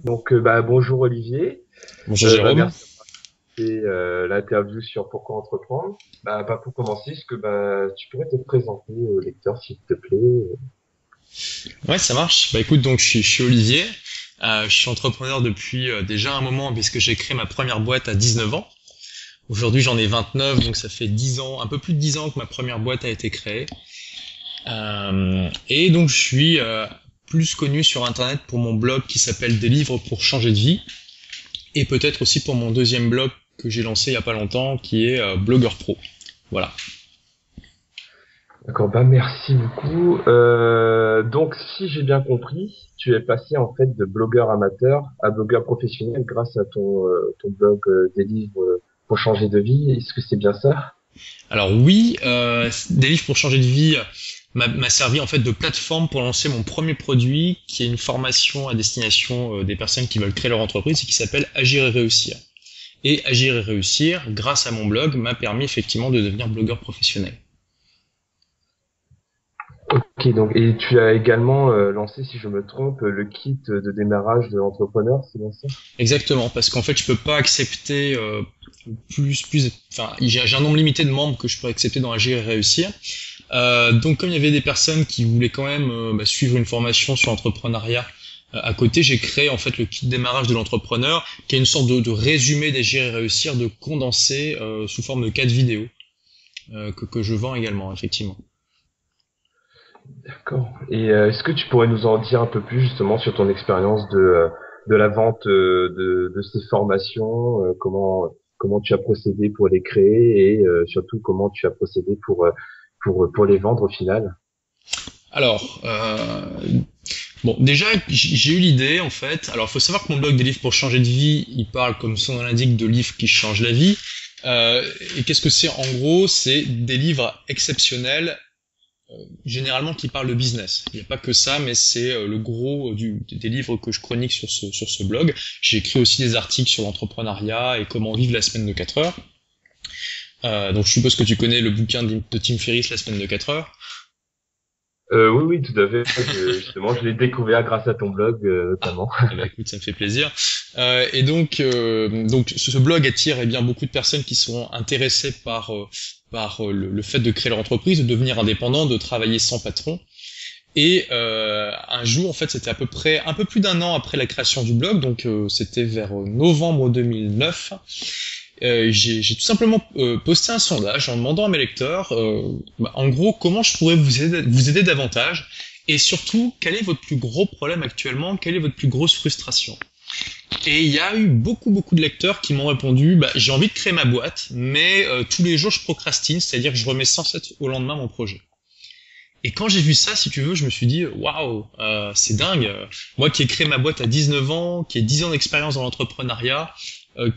Donc, bonjour Olivier. Bonjour Jérôme. Merci d'avoir fait l'interview sur Pourquoi entreprendre. Pour commencer, est-ce que tu pourrais te présenter au lecteur, s'il te plaît? Ouais, ça marche. Bah écoute, donc je suis Olivier. Je suis entrepreneur depuis déjà un moment puisque j'ai créé ma première boîte à 19 ans. Aujourd'hui, j'en ai 29, donc ça fait 10 ans, un peu plus de 10 ans que ma première boîte a été créée. Et donc je suis plus connu sur Internet pour mon blog qui s'appelle Des livres pour changer de vie, et peut-être aussi pour mon deuxième blog que j'ai lancé il y a pas longtemps, qui est Blogueur Pro. Voilà. D'accord, merci beaucoup. Donc, si j'ai bien compris, tu es passé en fait de blogueur amateur à blogueur professionnel grâce à ton blog des livres pour changer de vie. Est-ce que c'est bien ça? Alors oui, Des livres pour changer de vie m'a servi en fait de plateforme pour lancer mon premier produit, qui est une formation à destination des personnes qui veulent créer leur entreprise et qui s'appelle Agir et réussir. Et Agir et réussir, grâce à mon blog, m'a permis effectivement de devenir blogueur professionnel. Ok, donc et tu as également lancé, si je me trompe, le kit de démarrage de l'entrepreneur, c'est bien ça? Exactement, parce qu'en fait je peux pas accepter enfin j'ai un nombre limité de membres que je peux accepter dans Agir et réussir. Donc comme il y avait des personnes qui voulaient quand même suivre une formation sur l'entrepreneuriat à côté, j'ai créé en fait le kit démarrage de l'entrepreneur, qui est une sorte de résumé d'Agir et réussir, de condensé sous forme de 4 vidéos que je vends également effectivement. D'accord. Et est-ce que tu pourrais nous en dire un peu plus justement sur ton expérience de la vente de ces formations, comment tu as procédé pour les créer et surtout comment tu as procédé pour les vendre au final? Alors bon, déjà j'ai eu l'idée en fait. Alors il faut savoir que mon blog des livres pour changer de vie, il parle comme son nom l'indique de livres qui changent la vie. Et qu'est-ce que c'est en gros? C'est des livres exceptionnels, généralement qui parlent de business. Il n'y a pas que ça, mais c'est le gros des livres que je chronique sur ce blog. J'ai écrit aussi des articles sur l'entrepreneuriat et comment vivre la semaine de 4 heures. Donc je suppose que tu connais le bouquin de Tim Ferriss, La semaine de 4 heures. Oui, oui, tout à fait. Justement, je l'ai découvert grâce à ton blog Ah, notamment. eh ben, écoute, ça me fait plaisir. Et donc ce blog attire bien beaucoup de personnes qui sont intéressées par le fait de créer leur entreprise, de devenir indépendant, de travailler sans patron. Et un jour, en fait, c'était à peu près un peu plus d'un an après la création du blog, donc c'était vers novembre 2009. J'ai tout simplement posté un sondage en demandant à mes lecteurs, en gros, comment je pourrais vous aider davantage, et surtout, quel est votre plus gros problème actuellement, quelle est votre plus grosse frustration. Et il y a eu beaucoup de lecteurs qui m'ont répondu, j'ai envie de créer ma boîte, mais tous les jours je procrastine, c'est-à-dire que je remets sans cesse au lendemain mon projet. Et quand j'ai vu ça, si tu veux, je me suis dit, waouh, c'est dingue. Moi qui ai créé ma boîte à 19 ans, qui ai 10 ans d'expérience dans l'entrepreneuriat,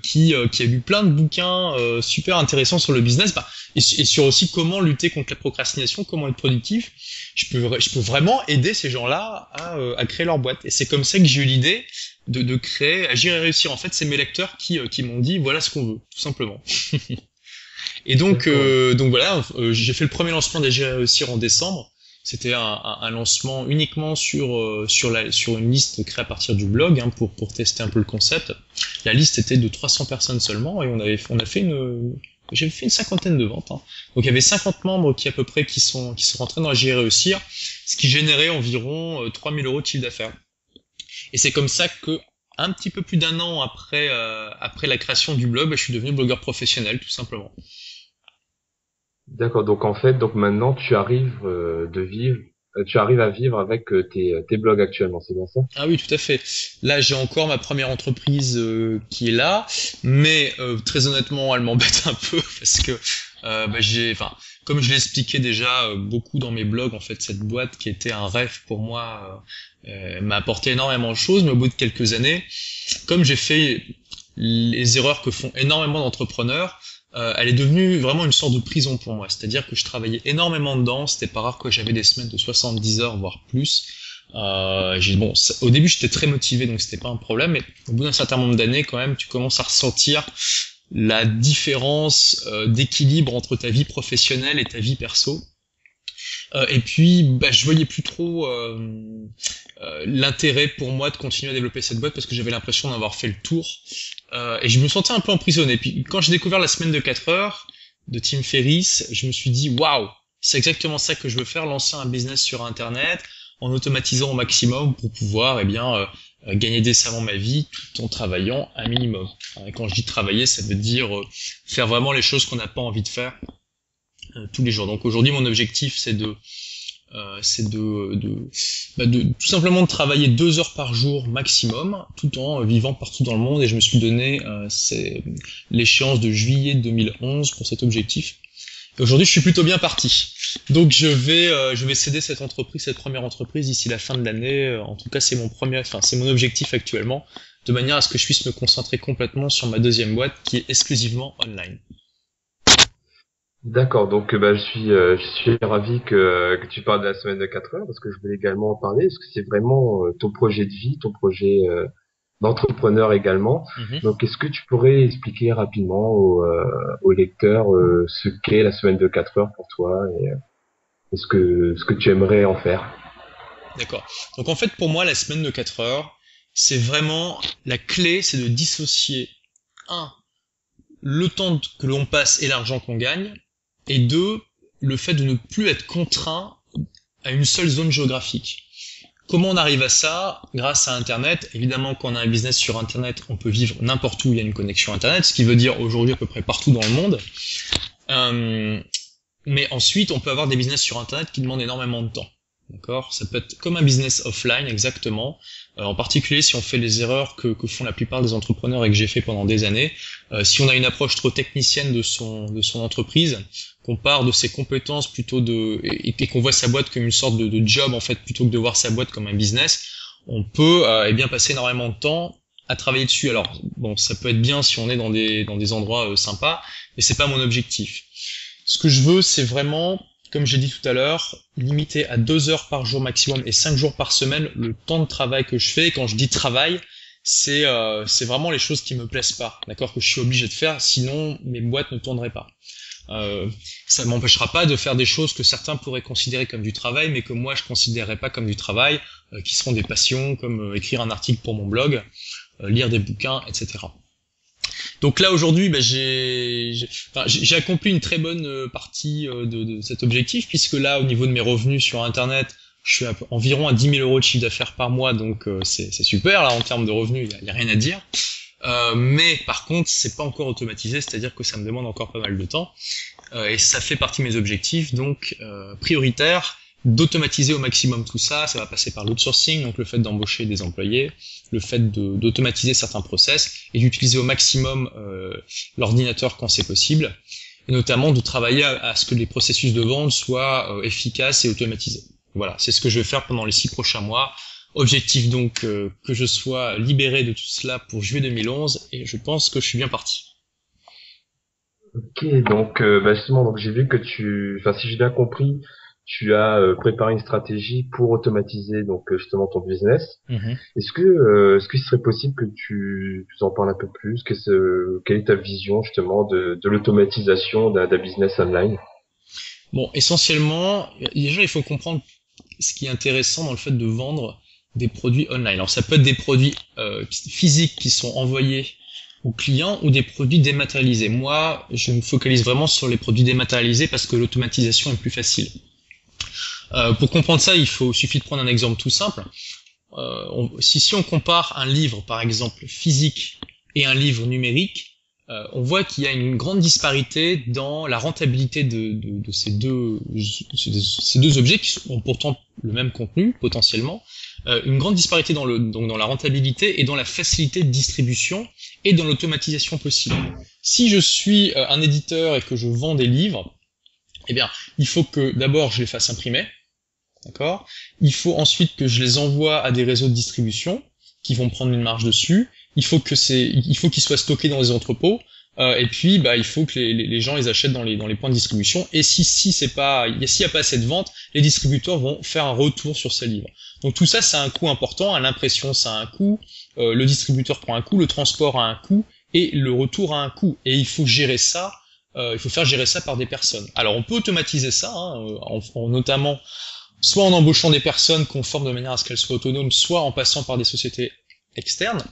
qui a lu plein de bouquins super intéressants sur le business, et sur aussi comment lutter contre la procrastination, comment être productif, je peux vraiment aider ces gens-là à créer leur boîte. Et c'est comme ça que j'ai eu l'idée de créer Agir et réussir. En fait, c'est mes lecteurs qui m'ont dit, voilà ce qu'on veut, tout simplement. Et D'accord. donc voilà, j'ai fait le premier lancement d'Agir et réussir en décembre. C'était un lancement uniquement sur une liste créée à partir du blog, pour tester un peu le concept. La liste était de 300 personnes seulement, et j'ai fait une cinquantaine de ventes. Donc il y avait 50 membres qui à peu près qui sont rentrés dans Agir et réussir, ce qui générait environ 3000 euros de chiffre d'affaires. Et c'est comme ça que un petit peu plus d'un an après la création du blog, je suis devenu blogueur professionnel, tout simplement. D'accord. Donc en fait, donc maintenant tu arrives à vivre avec tes blogs actuellement, c'est bien ça? Ah oui, tout à fait. Là, j'ai encore ma première entreprise qui est là, mais très honnêtement, elle m'embête un peu parce que comme je l'ai expliqué déjà beaucoup dans mes blogs, en fait, cette boîte qui était un rêve pour moi m'a apporté énormément de choses, mais au bout de quelques années, comme j'ai fait les erreurs que font énormément d'entrepreneurs, elle est devenue vraiment une sorte de prison pour moi. C'est-à-dire que je travaillais énormément dedans, c'était pas rare que j'avais des semaines de 70 heures, voire plus. Au début j'étais très motivé, donc c'était pas un problème, mais au bout d'un certain nombre d'années, quand même, tu commences à ressentir la différence d'équilibre entre ta vie professionnelle et ta vie perso. Et puis, je voyais plus trop l'intérêt pour moi de continuer à développer cette boîte parce que j'avais l'impression d'avoir fait le tour et je me sentais un peu emprisonné. Puis quand j'ai découvert la semaine de 4 heures de Tim Ferriss, je me suis dit waouh, c'est exactement ça que je veux faire, lancer un business sur Internet en automatisant au maximum pour pouvoir gagner décemment ma vie tout en travaillant un minimum. Et quand je dis travailler, ça veut dire faire vraiment les choses qu'on n'a pas envie de faire tous les jours. Donc aujourd'hui, mon objectif, c'est de tout simplement de travailler 2 heures par jour maximum, tout en vivant partout dans le monde. Et je me suis donné c'est l'échéance de juillet 2011 pour cet objectif. Et aujourd'hui, je suis plutôt bien parti. Donc je vais céder cette première entreprise d'ici la fin de l'année. En tout cas, c'est mon objectif actuellement, de manière à ce que je puisse me concentrer complètement sur ma deuxième boîte qui est exclusivement online. D'accord, donc je suis ravi que tu parles de la semaine de 4 heures parce que je voulais également en parler. Est-ce que c'est vraiment ton projet de vie, ton projet d'entrepreneur également? Mm-hmm. Donc, est-ce que tu pourrais expliquer rapidement aux lecteurs ce qu'est la semaine de 4 heures pour toi et ce que tu aimerais en faire? D'accord. Donc en fait, pour moi, la semaine de 4 heures, c'est vraiment la clé, c'est de dissocier le temps que l'on passe et l'argent qu'on gagne, et 2, le fait de ne plus être contraint à une seule zone géographique. Comment on arrive à ça? Grâce à Internet. Évidemment, quand on a un business sur Internet, on peut vivre n'importe où il y a une connexion Internet, ce qui veut dire aujourd'hui à peu près partout dans le monde. Mais ensuite, on peut avoir des business sur Internet qui demandent énormément de temps. D'accord? Ça peut être comme un business offline, exactement. En particulier, si on fait les erreurs que font la plupart des entrepreneurs et que j'ai fait pendant des années. Si on a une approche trop technicienne de son entreprise, qu'on part de ses compétences plutôt et qu'on voit sa boîte comme une sorte de job, en fait, plutôt que de voir sa boîte comme un business, on peut, passer énormément de temps à travailler dessus. Alors, bon, ça peut être bien si on est dans des endroits sympas, mais c'est pas mon objectif. Ce que je veux, c'est vraiment, comme j'ai dit tout à l'heure, limiter à 2 heures par jour maximum et 5 jours par semaine le temps de travail que je fais. Et quand je dis travail, c'est vraiment les choses qui me plaisent pas, d'accord, que je suis obligé de faire, sinon mes boîtes ne tourneraient pas. Ça m'empêchera pas de faire des choses que certains pourraient considérer comme du travail, mais que moi je considérerais pas comme du travail, qui seront des passions, comme écrire un article pour mon blog, lire des bouquins, etc. Donc là aujourd'hui, j'ai accompli une très bonne partie de cet objectif, puisque là au niveau de mes revenus sur Internet, je suis environ à 10 000 euros de chiffre d'affaires par mois, donc c'est super là en termes de revenus, il y a rien à dire. Mais par contre, c'est pas encore automatisé, c'est-à-dire que ça me demande encore pas mal de temps, et ça fait partie de mes objectifs, donc prioritaire, d'automatiser au maximum tout ça. Ça va passer par l'outsourcing, donc le fait d'embaucher des employés, le fait d'automatiser certains process et d'utiliser au maximum l'ordinateur quand c'est possible, et notamment de travailler à ce que les processus de vente soient efficaces et automatisés. Voilà, c'est ce que je vais faire pendant les 6 prochains mois. Objectif donc que je sois libéré de tout cela pour juillet 2011, et je pense que je suis bien parti. Ok, donc justement, donc j'ai vu que si j'ai bien compris, tu as préparé une stratégie pour automatiser donc justement ton business. Mm-hmm. Est-ce qu'il serait possible que tu en parles un peu plus? Quelle est ta vision justement de l'automatisation d'un business online? Bon, essentiellement, déjà il faut comprendre ce qui est intéressant dans le fait de vendre des produits online. Alors ça peut être des produits physiques qui sont envoyés aux clients ou des produits dématérialisés. Moi, je me focalise vraiment sur les produits dématérialisés parce que l'automatisation est plus facile. Pour comprendre ça, suffit de prendre un exemple tout simple. Si on compare un livre, par exemple, physique et un livre numérique, on voit qu'il y a une grande disparité dans la rentabilité de ces deux objets qui ont pourtant le même contenu, potentiellement. Une grande disparité dans la rentabilité et dans la facilité de distribution et dans l'automatisation possible. Si je suis un éditeur et que je vends des livres, eh bien, il faut que d'abord je les fasse imprimer, d'accord ? Il faut ensuite que je les envoie à des réseaux de distribution qui vont prendre une marge dessus. Il faut qu'ils soient stockés dans des entrepôts. Et puis, il faut que les gens les achètent dans les points de distribution. Et s'il y a pas assez de ventes, les distributeurs vont faire un retour sur ces livres. Donc tout ça, ça a un coût important. À l'impression, ça a un coût. Le distributeur prend un coût, le transport a un coût, et le retour a un coût. Et il faut gérer ça. Il faut faire gérer ça par des personnes. Alors on peut automatiser ça, notamment soit en embauchant des personnes qu'on forme de manière à ce qu'elles soient autonomes, soit en passant par des sociétés externes.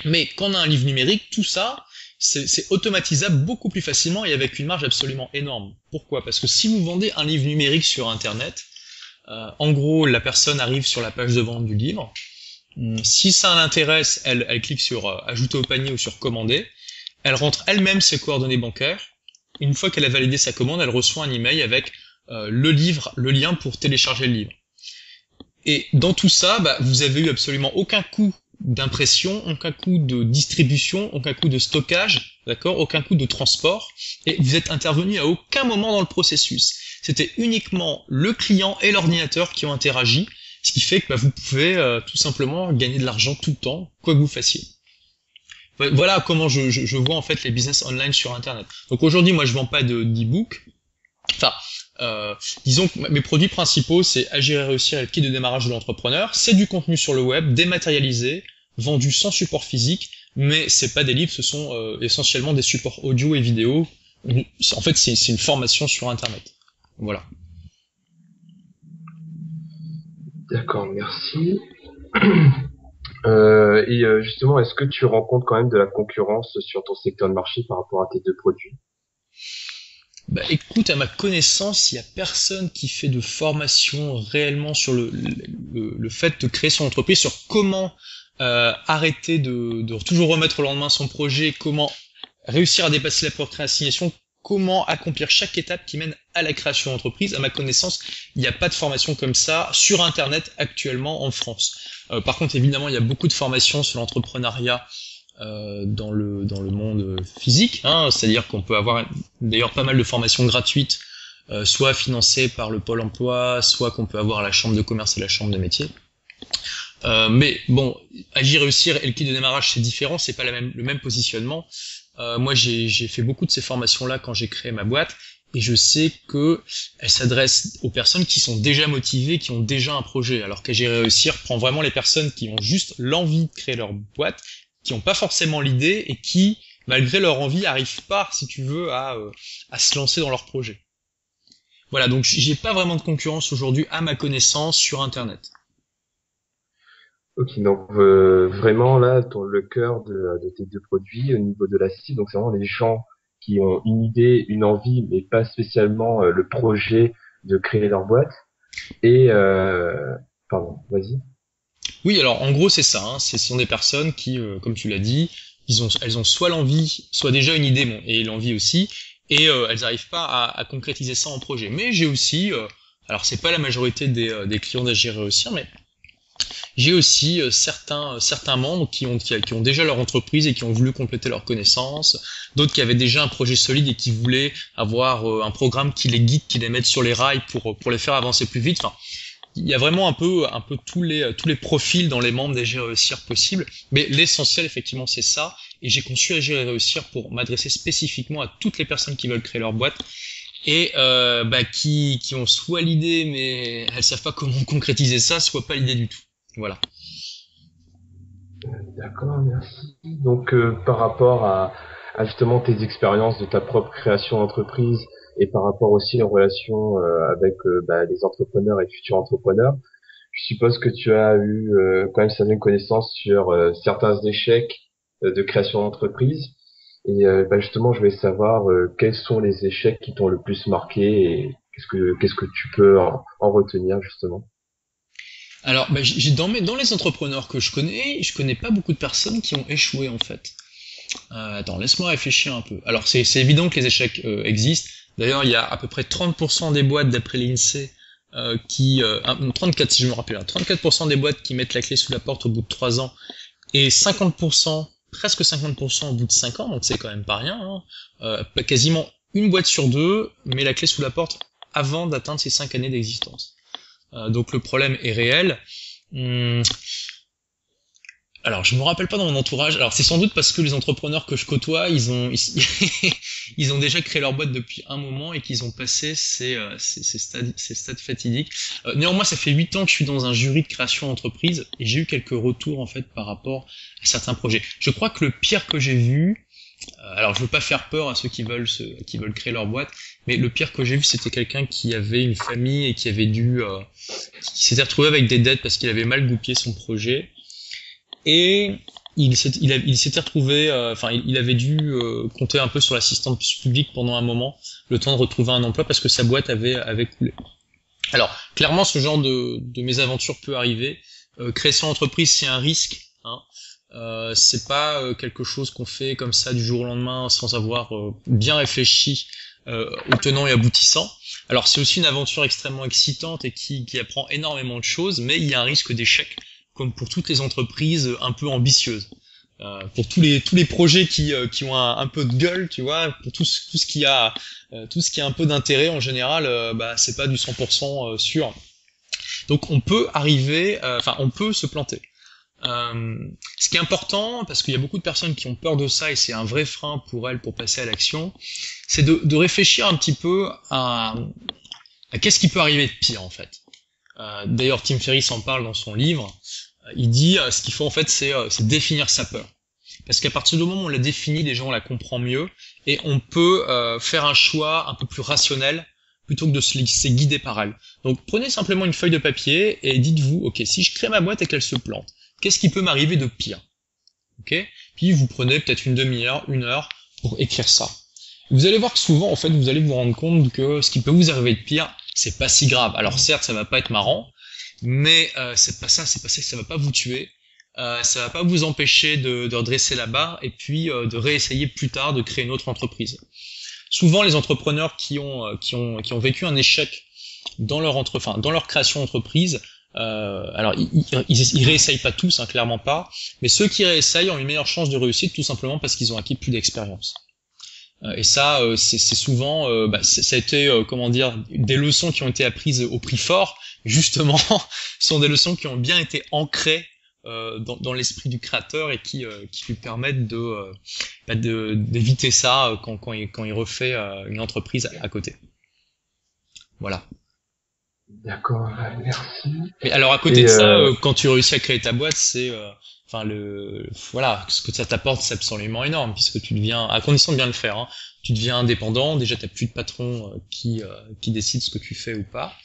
Mais quand on a un livre numérique, tout ça, c'est automatisable beaucoup plus facilement et avec une marge absolument énorme. Pourquoi? Parce que si vous vendez un livre numérique sur Internet, en gros, la personne arrive sur la page de vente du livre. Si ça l'intéresse, elle clique sur ajouter au panier ou sur commander. Elle rentre elle-même ses coordonnées bancaires. Une fois qu'elle a validé sa commande, elle reçoit un email avec le livre, le lien pour télécharger le livre. Et dans tout ça, vous avez eu absolument aucun coût d'impression, aucun coût de distribution, aucun coût de stockage, d'accord, aucun coût de transport, et vous êtes intervenu à aucun moment dans le processus. C'était uniquement le client et l'ordinateur qui ont interagi, ce qui fait que vous pouvez tout simplement gagner de l'argent tout le temps, quoi que vous fassiez. Voilà comment je vois en fait les business online sur Internet. Donc aujourd'hui, moi je vends pas d'e-book. Enfin, disons que mes produits principaux, c'est Agir et réussir et le kit de démarrage de l'entrepreneur. C'est du contenu sur le web, dématérialisé, vendu sans support physique, mais c'est pas des livres, ce sont essentiellement des supports audio et vidéo. En fait, c'est une formation sur Internet. Voilà. D'accord, merci. Justement, est-ce que tu rencontres quand même de la concurrence sur ton secteur de marché par rapport à tes deux produits? Écoute, à ma connaissance, il y a personne qui fait de formation réellement sur le fait de créer son entreprise, sur comment arrêter de toujours remettre au lendemain son projet, comment réussir à dépasser la procrastination, comment accomplir chaque étape qui mène à la création d'entreprise. À ma connaissance, il n'y a pas de formation comme ça sur Internet actuellement en France. Par contre, évidemment, il y a beaucoup de formations sur l'entrepreneuriat dans le monde physique, hein, c'est-à-dire qu'on peut avoir d'ailleurs pas mal de formations gratuites, soit financées par le Pôle emploi, soit qu'on peut avoir à la chambre de commerce et la chambre de métier. Mais bon, Agir, réussir et le kit de démarrage, c'est différent, c'est pas le même positionnement. Moi, j'ai fait beaucoup de ces formations-là quand j'ai créé ma boîte, et je sais que elles s'adressent aux personnes qui sont déjà motivées, qui ont déjà un projet, alors qu'Agir et réussir prend vraiment les personnes qui ont juste l'envie de créer leur boîte, qui n'ont pas forcément l'idée et qui, malgré leur envie, arrivent pas, si tu veux, à se lancer dans leur projet. Voilà, donc j'ai pas vraiment de concurrence aujourd'hui, à ma connaissance, sur Internet. Ok, donc vraiment là, le cœur de tes deux produits au niveau de la cible, donc c'est vraiment les gens qui ont une idée, une envie, mais pas spécialement le projet de créer leur boîte. Et pardon, vas-y. Oui, alors en gros c'est ça, hein, ce sont des personnes qui, comme tu l'as dit, elles ont soit l'envie, soit déjà une idée, bon, et l'envie aussi, et elles n'arrivent pas à concrétiser ça en projet. Mais j'ai aussi, alors c'est pas la majorité des clients d'Agir et réussir, mais j'ai aussi certains membres qui ont déjà leur entreprise et qui ont voulu compléter leurs connaissances, d'autres qui avaient déjà un projet solide et qui voulaient avoir un programme qui les guide, qui les mette sur les rails pour les faire avancer plus vite. Enfin, il y a vraiment un peu tous les profils dans les membres d'Agir et réussir possibles, mais l'essentiel effectivement c'est ça, et j'ai conçu Agir et réussir pour m'adresser spécifiquement à toutes les personnes qui veulent créer leur boîte et qui ont soit l'idée mais elles savent pas comment concrétiser ça, soit pas l'idée du tout. Voilà. D'accord, merci. Donc par rapport à justement tes expériences de ta propre création d'entreprise et par rapport aussi en relation avec les entrepreneurs et futurs entrepreneurs, je suppose que tu as eu quand même certaines connaissances sur certains échecs de création d'entreprise. Et justement, je voulais savoir quels sont les échecs qui t'ont le plus marqué et qu'est-ce que tu peux en retenir justement. Alors, j'ai dans les entrepreneurs que je connais pas beaucoup de personnes qui ont échoué en fait. Attends, laisse-moi réfléchir un peu. Alors, c'est évident que les échecs existent. D'ailleurs, il y a à peu près 30% des boîtes, d'après l'INSEE, 34 si je me rappelle, 34% des boîtes qui mettent la clé sous la porte au bout de 3 ans, et 50%, presque 50% au bout de 5 ans, donc c'est quand même pas rien. Hein. Quasiment une boîte sur deux met la clé sous la porte avant d'atteindre ses 5 années d'existence. Donc le problème est réel. Alors je me rappelle pas dans mon entourage. Alors c'est sans doute parce que les entrepreneurs que je côtoie, ils ont déjà créé leur boîte depuis un moment et qu'ils ont passé ces stades fatidiques. Néanmoins, ça fait 8 ans que je suis dans un jury de création d'entreprise et j'ai eu quelques retours en fait par rapport à certains projets. Je crois que le pire que j'ai vu, Alors je veux pas faire peur à ceux qui veulent créer leur boîte, mais le pire que j'ai vu c'était quelqu'un qui avait une famille et qui avait qui s'était retrouvé avec des dettes parce qu'il avait mal goupillé son projet et il s'était retrouvé, il avait dû compter un peu sur l'assistance publique pendant un moment, le temps de retrouver un emploi parce que sa boîte avait coulé. Alors clairement ce genre de mésaventure peut arriver. Créer son entreprise c'est un risque, hein. C'est pas quelque chose qu'on fait comme ça du jour au lendemain sans avoir bien réfléchi aux tenants et aboutissants. Alors c'est aussi une aventure extrêmement excitante et qui apprend énormément de choses, mais il y a un risque d'échec comme pour toutes les entreprises un peu ambitieuses. Pour tous les projets qui ont un peu de gueule, tu vois, pour tout ce qui a un peu d'intérêt en général, c'est pas du 100% sûr. Donc on peut on peut se planter. Ce qui est important, parce qu'il y a beaucoup de personnes qui ont peur de ça et c'est un vrai frein pour elles pour passer à l'action, c'est de réfléchir un petit peu à qu'est-ce qui peut arriver de pire en fait. D'ailleurs, Tim Ferriss en parle dans son livre. Il dit ce qu'il faut en fait, c'est définir sa peur. Parce qu'à partir du moment où on la définit, les gens on la comprend mieux et on peut faire un choix un peu plus rationnel plutôt que de se laisser guider par elle. Donc prenez simplement une feuille de papier et dites-vous, ok, si je crée ma boîte et qu'elle se plante, qu'est-ce qui peut m'arriver de pire? Ok? Puis vous prenez peut-être une demi-heure, une heure pour écrire ça. Vous allez voir que souvent, en fait, vous allez vous rendre compte que ce qui peut vous arriver de pire, c'est pas si grave. Alors certes, ça va pas être marrant, mais c'est pas ça, ça va pas vous tuer. Ça va pas vous empêcher de redresser la barre et puis de réessayer plus tard de créer une autre entreprise. Souvent, les entrepreneurs qui ont vécu un échec dans leur création d'entreprise, alors ils réessayent pas tous, hein, clairement pas, mais ceux qui réessayent ont une meilleure chance de réussite tout simplement parce qu'ils ont acquis plus d'expérience. Et ça, c'est souvent, ça a été, des leçons qui ont été apprises au prix fort. Justement, sont des leçons qui ont bien été ancrées dans l'esprit du créateur et qui lui permettent d'éviter ça quand il refait une entreprise à côté. Voilà. D'accord, merci. Mais alors à côté de ça, quand tu réussis à créer ta boîte, c'est ce que ça t'apporte, c'est absolument énorme puisque tu deviens, à condition de bien le faire, hein, tu deviens indépendant. Déjà, t'as plus de patron qui décide ce que tu fais ou pas.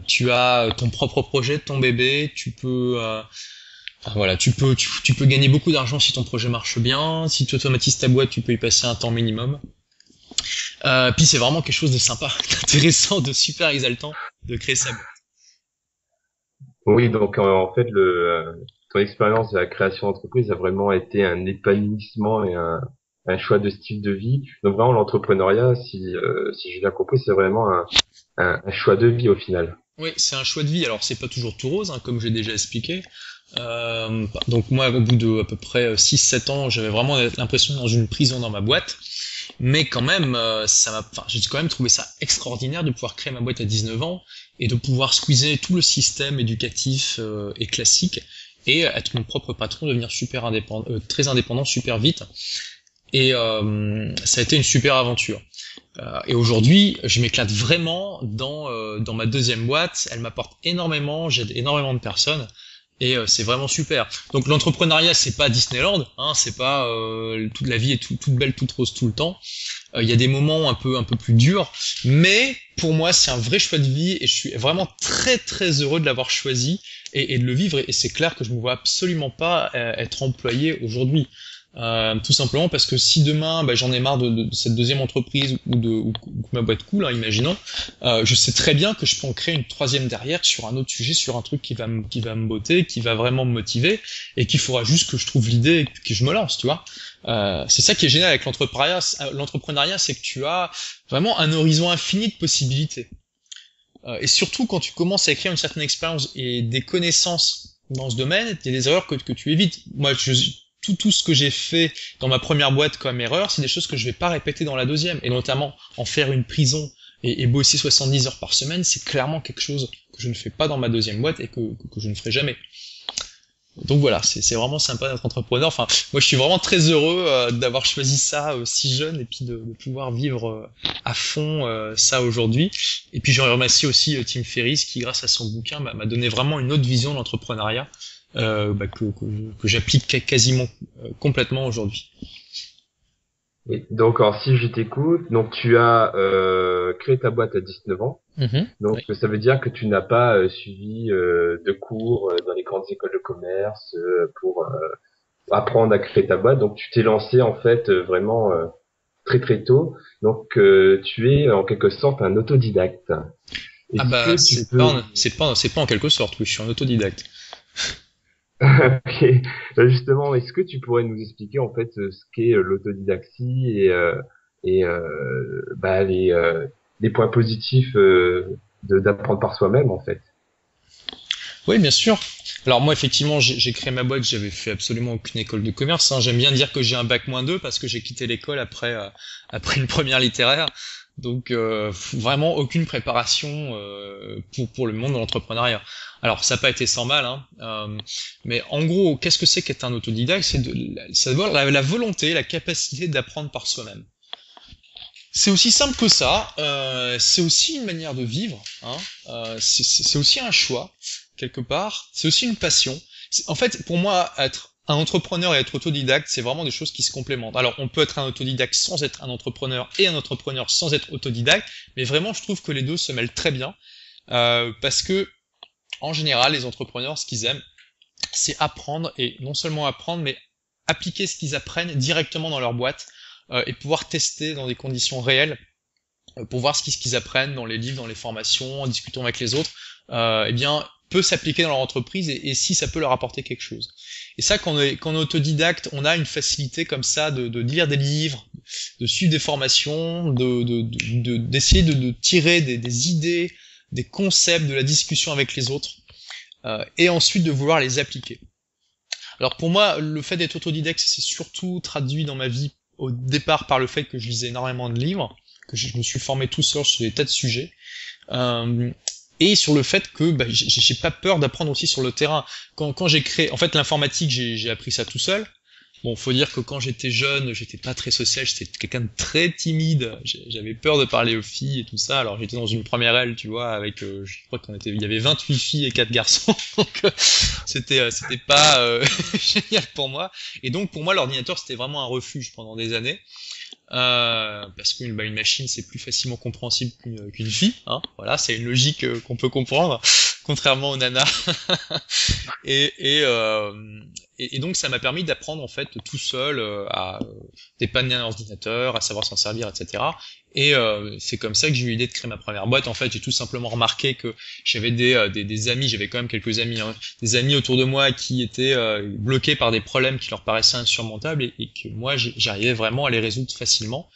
Tu as ton propre projet, ton bébé. Tu peux, tu peux gagner beaucoup d'argent si ton projet marche bien. Si tu automatises ta boîte, tu peux y passer un temps minimum. Puis c'est vraiment quelque chose de sympa, d'intéressant, de super exaltant de créer sa boîte. Oui, donc en fait, ton expérience de la création d'entreprise a vraiment été un épanouissement et un choix de style de vie. Donc vraiment, l'entrepreneuriat, si j'ai bien compris, c'est vraiment un choix de vie au final. Oui, c'est un choix de vie. Alors c'est pas toujours tout rose, hein, comme j'ai déjà expliqué. Donc moi, au bout de à peu près 6-7 ans, j'avais vraiment l'impression d'être dans une prison dans ma boîte. Mais quand même, j'ai quand même trouvé ça extraordinaire de pouvoir créer ma boîte à 19 ans et de pouvoir squeezer tout le système éducatif et classique et être mon propre patron, devenir super indépendant, très indépendant super vite. Et ça a été une super aventure. Et aujourd'hui, je m'éclate vraiment dans ma deuxième boîte. Elle m'apporte énormément, j'aide énormément de personnes. Et c'est vraiment super. Donc l'entrepreneuriat, c'est pas Disneyland, hein, c'est pas toute la vie est toute belle, toute rose tout le temps. Il y a des moments un peu plus durs, mais pour moi, c'est un vrai choix de vie et je suis vraiment très très heureux de l'avoir choisi et de le vivre. Et c'est clair que je me vois absolument pas être employé aujourd'hui. Tout simplement parce que si demain j'en ai marre de cette deuxième entreprise ou que ma boîte coule, hein, imaginons, je sais très bien que je peux en créer une troisième derrière sur un autre sujet, sur un truc qui va me botter, qui va vraiment me motiver et qu'il faudra juste que je trouve l'idée et que je me lance, tu vois. C'est ça qui est génial avec l'entrepreneuriat, c'est que tu as vraiment un horizon infini de possibilités. Et surtout quand tu commences à acquérir une certaine expérience et des connaissances dans ce domaine, il y a des erreurs que tu évites. Moi, tout ce que j'ai fait dans ma première boîte comme erreur, c'est des choses que je vais pas répéter dans la deuxième, et notamment en faire une prison et bosser 70 heures par semaine, c'est clairement quelque chose que je ne fais pas dans ma deuxième boîte et que je ne ferai jamais. Donc voilà, c'est vraiment sympa d'être entrepreneur. Enfin, moi je suis vraiment très heureux d'avoir choisi ça si jeune et puis de pouvoir vivre à fond ça aujourd'hui. Et puis je remercie aussi Tim Ferriss qui, grâce à son bouquin, m'a donné vraiment une autre vision de l'entrepreneuriat que j'applique quasiment complètement aujourd'hui. Et donc, alors, si je t'écoute, donc tu as créé ta boîte à 19 ans. Donc, Oui. ça veut dire que tu n'as pas suivi de cours dans les grandes écoles de commerce pour apprendre à créer ta boîte. Donc, tu t'es lancé en fait vraiment très très tôt. Donc, tu es en quelque sorte un autodidacte. Ah Est-ce bah que tu peux... c'est pas en quelque sorte, oui, je suis un autodidacte. Ok. Justement, est-ce que tu pourrais nous expliquer en fait ce qu'est l'autodidactie et bah, les points positifs d'apprendre par soi-même en fait. Oui, bien sûr. Alors moi, effectivement, j'ai créé ma boîte, j'avais fait absolument aucune école de commerce, hein. J'aime bien dire que j'ai un bac-2 parce que j'ai quitté l'école après une première littéraire. Donc vraiment aucune préparation pour le monde de l'entrepreneuriat. Alors ça n'a pas été sans mal, hein. Mais en gros, qu'est-ce que c'est qu'être un autodidacte? C'est la volonté, la capacité d'apprendre par soi-même. C'est aussi simple que ça. C'est aussi une manière de vivre, hein. C'est aussi un choix quelque part. C'est aussi une passion. En fait, pour moi, être un entrepreneur et être autodidacte, c'est vraiment des choses qui se complémentent. Alors, on peut être un autodidacte sans être un entrepreneur et un entrepreneur sans être autodidacte, mais vraiment, je trouve que les deux se mêlent très bien parce que, en général, les entrepreneurs, ce qu'ils aiment, c'est apprendre et non seulement apprendre, mais appliquer ce qu'ils apprennent directement dans leur boîte et pouvoir tester dans des conditions réelles pour voir ce qu'ils apprennent dans les livres, dans les formations, en discutant avec les autres, eh bien, peut s'appliquer dans leur entreprise et si ça peut leur apporter quelque chose. Et ça, quand on est autodidacte, on a une facilité comme ça de lire des livres, de suivre des formations, d'essayer de tirer des idées, des concepts de la discussion avec les autres, et ensuite de vouloir les appliquer. Alors pour moi, le fait d'être autodidacte, c'est surtout traduit dans ma vie au départ par le fait que je lisais énormément de livres, que je me suis formé tout seul sur des tas de sujets, et sur le fait que bah, j'ai pas peur d'apprendre aussi sur le terrain. Quand j'ai créé, en fait, l'informatique, j'ai appris ça tout seul. Bon, faut dire que quand j'étais jeune, j'étais pas très social, j'étais quelqu'un de très timide. J'avais peur de parler aux filles et tout ça. Alors j'étais dans une première aile, tu vois, avec, je crois il y avait 28 filles et 4 garçons. Donc c'était pas génial pour moi. Et donc pour moi, l'ordinateur c'était vraiment un refuge pendant des années. Parce qu'une une machine c'est plus facilement compréhensible qu'une fille, hein. Voilà, c'est une logique qu'on peut comprendre, contrairement aux nanas. et, et, euh, et donc ça m'a permis d'apprendre en fait tout seul à dépanner un ordinateur, à savoir s'en servir, etc. Et c'est comme ça que j'ai eu l'idée de créer ma première boîte. En fait, j'ai tout simplement remarqué que j'avais des amis, j'avais quand même quelques amis, hein, des amis autour de moi qui étaient bloqués par des problèmes qui leur paraissaient insurmontables et que moi j'arrivais vraiment à les résoudre facilement.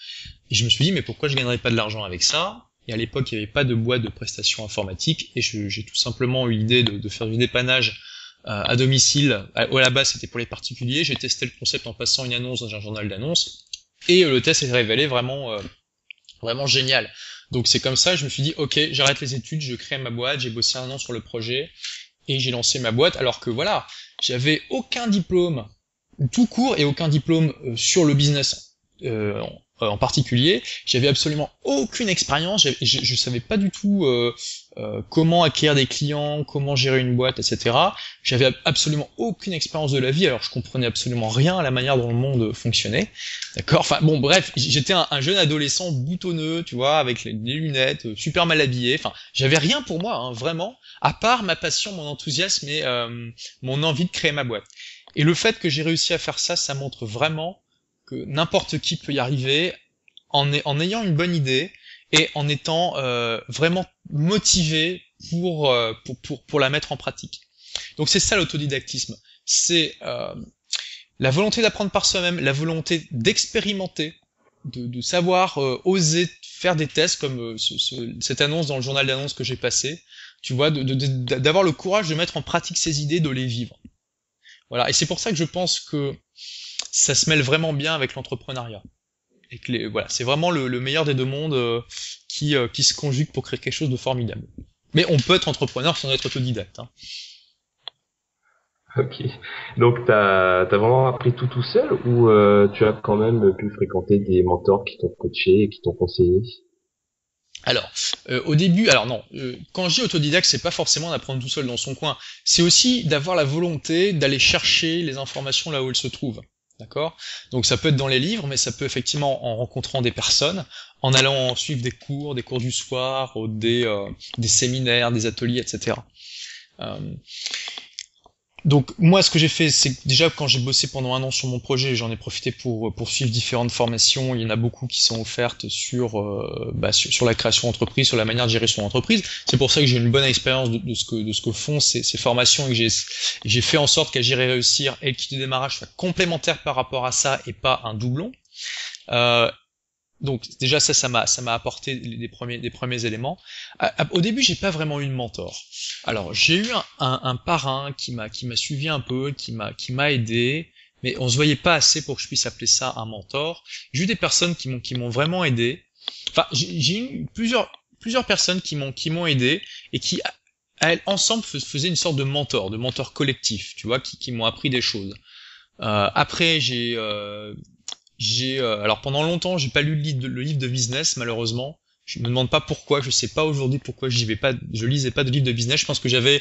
Et je me suis dit mais pourquoi je gagnerais pas de l'argent avec ça? Et à l'époque, il n'y avait pas de boîte de prestations informatiques et j'ai tout simplement eu l'idée de faire du dépannage à domicile. À la base, c'était pour les particuliers. J'ai testé le concept en passant une annonce dans un journal d'annonces et le test s'est révélé vraiment génial. Donc c'est comme ça, je me suis dit, ok, j'arrête les études, je crée ma boîte, j'ai bossé 1 an sur le projet, et j'ai lancé ma boîte, alors que voilà, j'avais aucun diplôme tout court et aucun diplôme sur le business en particulier. J'avais absolument aucune expérience, je savais pas du tout comment acquérir des clients, comment gérer une boîte, etc. J'avais absolument aucune expérience de la vie, alors je comprenais absolument rien à la manière dont le monde fonctionnait. D'accord. Enfin bon, bref, j'étais un jeune adolescent boutonneux, tu vois, avec les lunettes, super mal habillé. Enfin, j'avais rien pour moi, hein, vraiment, à part ma passion, mon enthousiasme et mon envie de créer ma boîte. Et le fait que j'ai réussi à faire ça, ça montre vraiment que n'importe qui peut y arriver en ayant une bonne idée et en étant vraiment motivé pour la mettre en pratique. Donc c'est ça l'autodidactisme. C'est la volonté d'apprendre par soi-même, la volonté d'expérimenter, de savoir oser faire des tests comme cette annonce dans le journal d'annonces que j'ai passé, tu vois, d'avoir le courage de mettre en pratique ses idées, de les vivre. Voilà, et c'est pour ça que je pense que ça se mêle vraiment bien avec l'entrepreneuriat. Et que voilà, c'est vraiment le meilleur des deux mondes qui se conjugue pour créer quelque chose de formidable. Mais on peut être entrepreneur sans être autodidacte, hein. Ok. Donc t'as vraiment appris tout seul ou tu as quand même pu fréquenter des mentors qui t'ont coaché et qui t'ont conseillé? Alors, au début, alors non, quand je dis autodidacte, c'est pas forcément d'apprendre tout seul dans son coin. C'est aussi d'avoir la volonté d'aller chercher les informations là où elles se trouvent. D'accord? Donc ça peut être dans les livres, mais ça peut effectivement en rencontrant des personnes, en allant suivre des cours du soir, ou des séminaires, des ateliers, etc. Euh, donc moi, ce que j'ai fait, c'est que déjà quand j'ai bossé pendant 1 an sur mon projet, j'en ai profité pour suivre différentes formations. Il y en a beaucoup qui sont offertes sur la création d'entreprise, sur la manière de gérer son entreprise. C'est pour ça que j'ai une bonne expérience de ce que font ces formations, et que j'ai fait en sorte qu'Agir et réussir et le kit de démarrage soient complémentaires par rapport à ça et pas un doublon. Euh, donc déjà ça m'a apporté des premiers éléments. Au début, j'ai pas vraiment eu de mentor. Alors j'ai eu un parrain qui m'a suivi un peu, qui m'a aidé, mais on se voyait pas assez pour que je puisse appeler ça un mentor. J'ai eu des personnes qui m'ont vraiment aidé. Enfin, j'ai eu plusieurs personnes qui m'ont aidé et qui elles ensemble faisaient une sorte de mentor collectif, tu vois, qui m'ont appris des choses. Après alors pendant longtemps, j'ai pas lu le livre de business, malheureusement. Je me demande pas pourquoi, je sais pas aujourd'hui pourquoi je lisais pas de livre de business. Je pense que j'avais,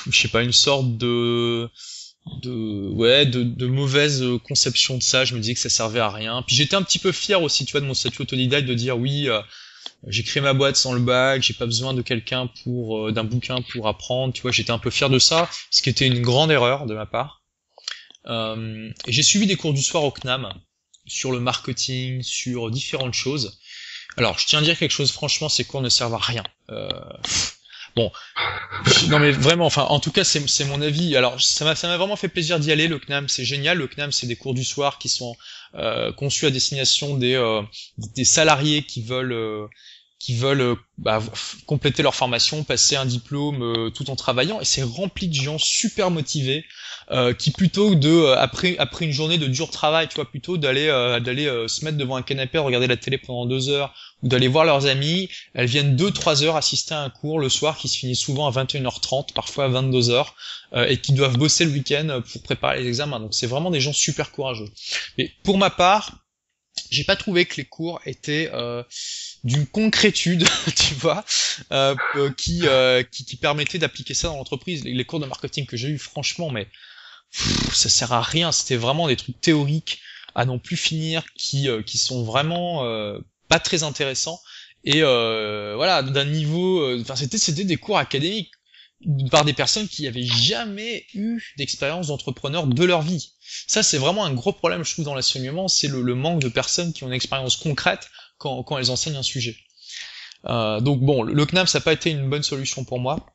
je sais pas, une sorte de mauvaise conception de ça. Je me disais que ça servait à rien. Puis j'étais un petit peu fier aussi, tu vois, de mon statut autodidacte, de dire oui, j'ai créé ma boîte sans le bac, j'ai pas besoin de quelqu'un d'un bouquin pour apprendre, tu vois. J'étais un peu fier de ça, ce qui était une grande erreur de ma part. Et j'ai suivi des cours du soir au CNAM sur le marketing, sur différentes choses. Alors, je tiens à dire quelque chose, franchement, ces cours ne servent à rien. Bon, non mais vraiment, enfin, en tout cas, c'est mon avis. Alors, ça m'a vraiment fait plaisir d'y aller. Le CNAM, c'est génial. Le CNAM, c'est des cours du soir qui sont conçus à destination des salariés qui veulent compléter leur formation, passer un diplôme tout en travaillant, et c'est rempli de gens super motivés qui plutôt après une journée de dur travail, tu vois, plutôt d'aller se mettre devant un canapé, regarder la télé pendant 2 heures, ou d'aller voir leurs amis, elles viennent 2-3 heures assister à un cours le soir qui se finit souvent à 21h30, parfois à 22h, et qui doivent bosser le week-end pour préparer les examens. Donc c'est vraiment des gens super courageux. Mais pour ma part, j'ai pas trouvé que les cours étaient d'une concrétude, tu vois, qui permettait d'appliquer ça dans l'entreprise. Les cours de marketing que j'ai eu, franchement, mais ça sert à rien. C'était vraiment des trucs théoriques à non plus finir, qui sont vraiment pas très intéressants. Et voilà, d'un niveau, enfin c'était des cours académiques par des personnes qui avaient jamais eu d'expérience d'entrepreneur de leur vie. Ça, c'est vraiment un gros problème, je trouve, dans l'enseignement, c'est le manque de personnes qui ont une expérience concrète quand elles enseignent un sujet. Donc bon, le CNAM, ça n'a pas été une bonne solution pour moi.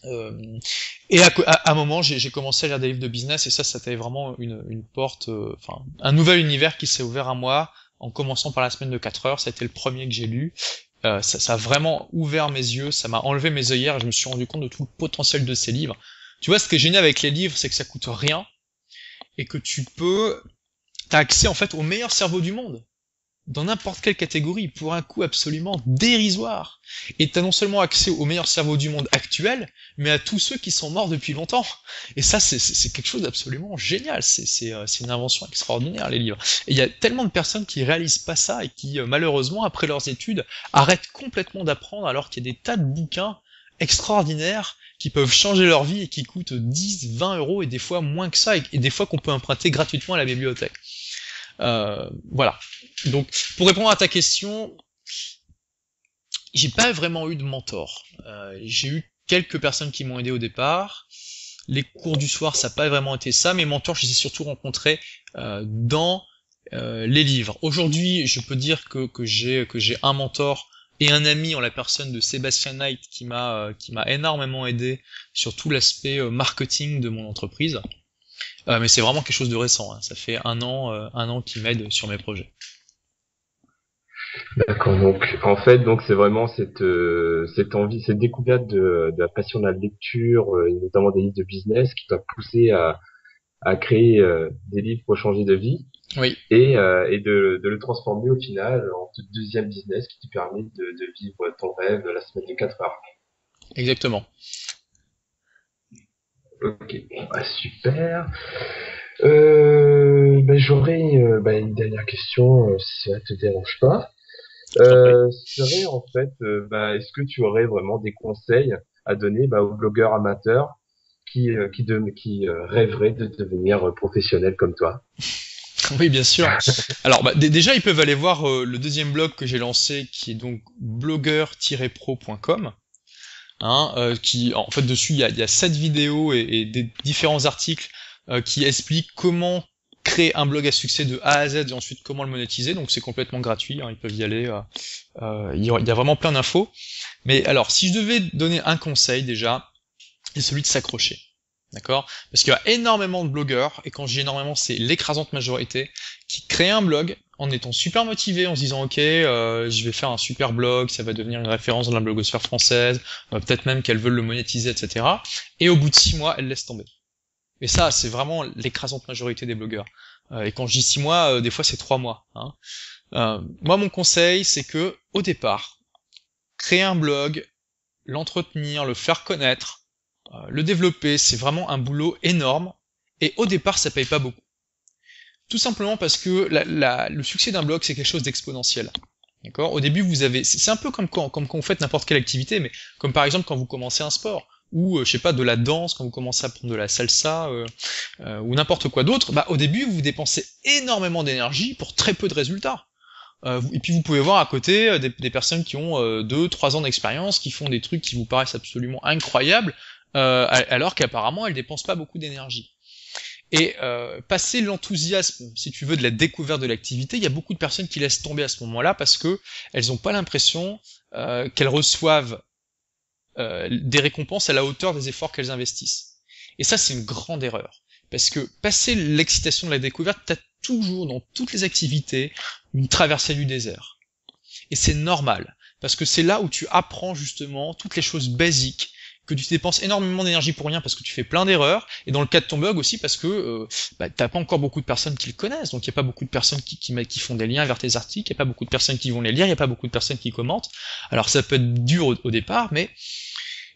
Et à un moment, j'ai commencé à lire des livres de business, et ça a été vraiment une porte, enfin, un nouvel univers qui s'est ouvert à moi, en commençant par la semaine de 4 heures. Ça a été le premier que j'ai lu. Ça a vraiment ouvert mes yeux, ça m'a enlevé mes œillères, et je me suis rendu compte de tout le potentiel de ces livres. Tu vois, ce qui est génial avec les livres, c'est que ça coûte rien, et que t'as accès en fait au meilleur cerveau du monde, dans n'importe quelle catégorie, pour un coût absolument dérisoire. Et t'as non seulement accès au meilleur cerveau du monde actuel, mais à tous ceux qui sont morts depuis longtemps. Et ça, c'est quelque chose d'absolument génial. C'est une invention extraordinaire, les livres. Et il y a tellement de personnes qui réalisent pas ça, et qui, malheureusement, après leurs études, arrêtent complètement d'apprendre, alors qu'il y a des tas de bouquins extraordinaires qui peuvent changer leur vie et qui coûtent 10, 20 euros, et des fois moins que ça, et des fois qu'on peut emprunter gratuitement à la bibliothèque. Voilà. Donc, pour répondre à ta question, j'ai pas vraiment eu de mentor. J'ai eu quelques personnes qui m'ont aidé au départ. Les cours du soir, ça n'a pas vraiment été ça. Mes mentors, je les ai surtout rencontrés dans les livres. Aujourd'hui, je peux dire que j'ai un mentor et un ami en la personne de Sébastien Knight qui m'a énormément aidé sur tout l'aspect marketing de mon entreprise. Mais c'est vraiment quelque chose de récent, hein. Ça fait un an qu'il m'aide sur mes projets. D'accord. Donc, en fait, donc c'est vraiment cette envie, cette découverte de la passion de la lecture, et notamment des livres de business, qui t'a poussé à créer des livres pour changer de vie, Oui, et de le transformer au final en ton deuxième business qui te permet de vivre ton rêve de la semaine de 4 heures. exactement. Ok, bon, bah, super. J'aurais une dernière question, si ça te dérange pas. Je t'en prie. Serait en fait, est-ce que tu aurais vraiment des conseils à donner aux blogueurs amateurs qui rêveraient de devenir professionnels comme toi? Oui, bien sûr. Alors, déjà, ils peuvent aller voir le deuxième blog que j'ai lancé, qui est donc blogueur-pro.com. Qui en fait dessus il y a 7 vidéos et des différents articles qui expliquent comment créer un blog à succès de A à Z et ensuite comment le monétiser. Donc c'est complètement gratuit, ils peuvent y aller. Il y a vraiment plein d'infos. Mais alors, si je devais donner un conseil déjà, c'est celui de s'accrocher. D'accord? Parce qu'il y a énormément de blogueurs, et quand je dis énormément, c'est l'écrasante majorité, qui créent un blog en étant super motivés, en se disant ok, je vais faire un super blog, ça va devenir une référence dans la blogosphère française, peut-être même qu'elles veulent le monétiser, etc. Et au bout de 6 mois, elles laissent tomber. Et ça, c'est vraiment l'écrasante majorité des blogueurs. Et quand je dis 6 mois, des fois c'est 3 mois. Moi, mon conseil, c'est que au départ, créer un blog, l'entretenir, le faire connaître, le développer, c'est vraiment un boulot énorme, et au départ, ça paye pas beaucoup. Tout simplement parce que le succès d'un blog, c'est quelque chose d'exponentiel. D'accord? Au début, c'est un peu comme quand vous faites n'importe quelle activité, mais comme par exemple quand vous commencez un sport, ou je sais pas, de la danse, quand vous commencez à prendre de la salsa, ou n'importe quoi d'autre, au début, vous dépensez énormément d'énergie pour très peu de résultats. Et puis vous pouvez voir à côté des personnes qui ont 2-3 ans d'expérience, qui font des trucs qui vous paraissent absolument incroyables, alors qu'apparemment elles dépensent pas beaucoup d'énergie. Et passer l'enthousiasme, si tu veux, de la découverte de l'activité, il y a beaucoup de personnes qui laissent tomber à ce moment-là parce que elles n'ont pas l'impression qu'elles reçoivent des récompenses à la hauteur des efforts qu'elles investissent. Et ça, c'est une grande erreur. Parce que passer l'excitation de la découverte, t'as toujours, dans toutes les activités, une traversée du désert. Et c'est normal. Parce que c'est là où tu apprends justement toutes les choses basiques, que tu dépenses énormément d'énergie pour rien parce que tu fais plein d'erreurs, et dans le cas de ton blog aussi parce que t'as pas encore beaucoup de personnes qui le connaissent, donc il y a pas beaucoup de personnes qui font des liens vers tes articles, il y a pas beaucoup de personnes qui vont les lire, il y a pas beaucoup de personnes qui commentent. Alors ça peut être dur au départ, mais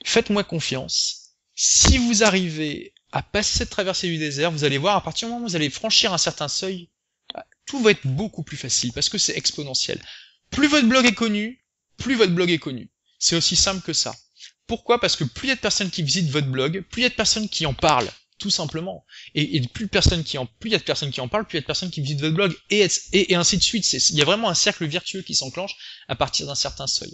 faites-moi confiance. Si vous arrivez à passer cette traversée du désert, vous allez voir, à partir du moment où vous allez franchir un certain seuil, tout va être beaucoup plus facile, parce que c'est exponentiel. Plus votre blog est connu, plus votre blog est connu. C'est aussi simple que ça. Pourquoi? Parce que plus il y a de personnes qui visitent votre blog, plus il y a de personnes qui en parlent, tout simplement. Et plus il y a de personnes qui en parlent, plus il y a de personnes qui visitent votre blog, et ainsi de suite. Il y a vraiment un cercle vertueux qui s'enclenche à partir d'un certain seuil.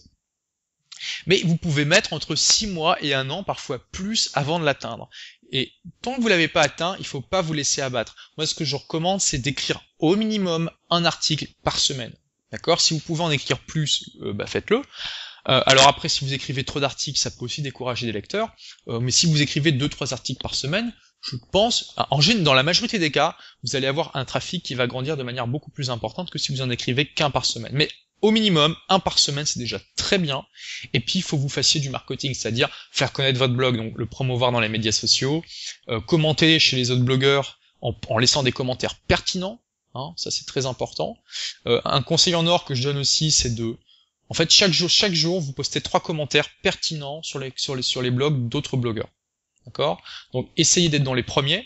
Mais vous pouvez mettre entre 6 mois et 1 an, parfois plus, avant de l'atteindre. Et tant que vous l'avez pas atteint, il faut pas vous laisser abattre. Moi, ce que je recommande, c'est d'écrire au minimum un article par semaine. D'accord? Si vous pouvez en écrire plus, faites-le. Alors après, si vous écrivez trop d'articles, ça peut aussi décourager des lecteurs. Mais si vous écrivez 2-3 articles par semaine, je pense, dans la majorité des cas, vous allez avoir un trafic qui va grandir de manière beaucoup plus importante que si vous en écrivez qu'un par semaine. Mais au minimum, un par semaine, c'est déjà très bien. Et puis, il faut que vous fassiez du marketing, c'est-à-dire faire connaître votre blog, donc le promouvoir dans les médias sociaux, commenter chez les autres blogueurs en laissant des commentaires pertinents. Ça, c'est très important. Un conseil en or que je donne aussi, c'est en fait, chaque jour, vous postez 3 commentaires pertinents sur les blogs d'autres blogueurs. D'accord? Donc, essayez d'être dans les premiers.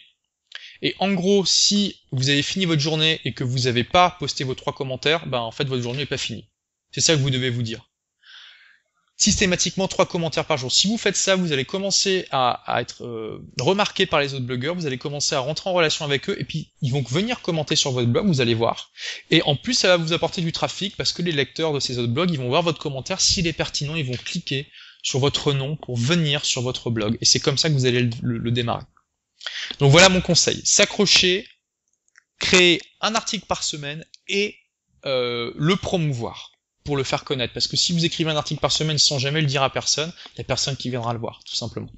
Et en gros, si vous avez fini votre journée et que vous n'avez pas posté vos 3 commentaires, en fait, votre journée n'est pas finie. C'est ça que vous devez vous dire. Systématiquement 3 commentaires par jour. Si vous faites ça, vous allez commencer à être remarqué par les autres blogueurs, vous allez commencer à rentrer en relation avec eux, et puis ils vont venir commenter sur votre blog, vous allez voir. Et en plus, ça va vous apporter du trafic, parce que les lecteurs de ces autres blogs, ils vont voir votre commentaire, s'il est pertinent, ils vont cliquer sur votre nom pour venir sur votre blog. Et c'est comme ça que vous allez le démarrer. Donc voilà mon conseil. S'accrocher, créer un article par semaine et le promouvoir pour le faire connaître. Parce que si vous écrivez un article par semaine sans jamais le dire à personne, il n'y a personne qui viendra le voir, tout simplement.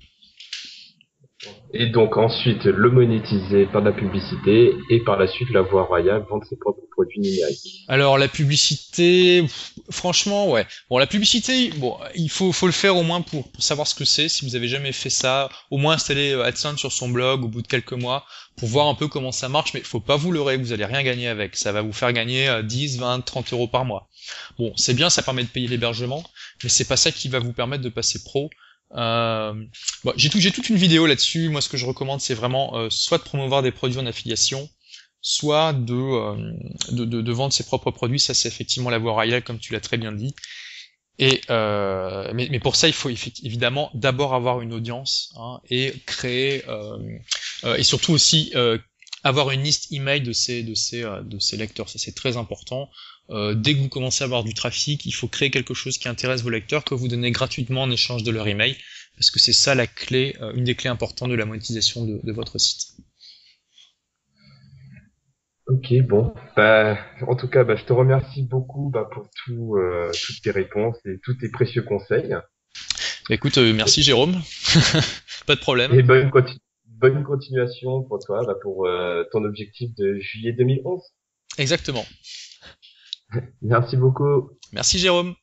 Et donc ensuite le monétiser par la publicité et par la suite la voie royale, vendre ses propres produits numériques. Alors la publicité, franchement ouais. Bon la publicité, il faut le faire au moins pour savoir ce que c'est. Si vous avez jamais fait ça, au moins installer AdSense sur son blog au bout de quelques mois pour voir un peu comment ça marche. Mais faut pas vous leurrer, vous allez rien gagner avec. Ça va vous faire gagner 10, 20, 30 euros par mois. Bon c'est bien, ça permet de payer l'hébergement, mais c'est pas ça qui va vous permettre de passer pro. J'ai toute une vidéo là-dessus. Moi, ce que je recommande, c'est vraiment soit de promouvoir des produits en affiliation, soit de vendre ses propres produits. Ça, c'est effectivement la voie royale, comme tu l'as très bien dit. Mais pour ça, il faut évidemment d'abord avoir une audience, hein, et créer et surtout aussi avoir une liste email de ces lecteurs. Ça, c'est très important. Dès que vous commencez à avoir du trafic, il faut créer quelque chose qui intéresse vos lecteurs, que vous donnez gratuitement en échange de leur email, parce que c'est ça la clé, une des clés importantes de la monétisation de votre site. Ok, bon. Bah, en tout cas, bah, je te remercie beaucoup bah, pour toutes tes réponses et tous tes précieux conseils. Écoute, merci Jérôme, pas de problème. Et bonne continuation pour toi, bah, pour ton objectif de juillet 2011. Exactement. Merci beaucoup. Merci Jérôme.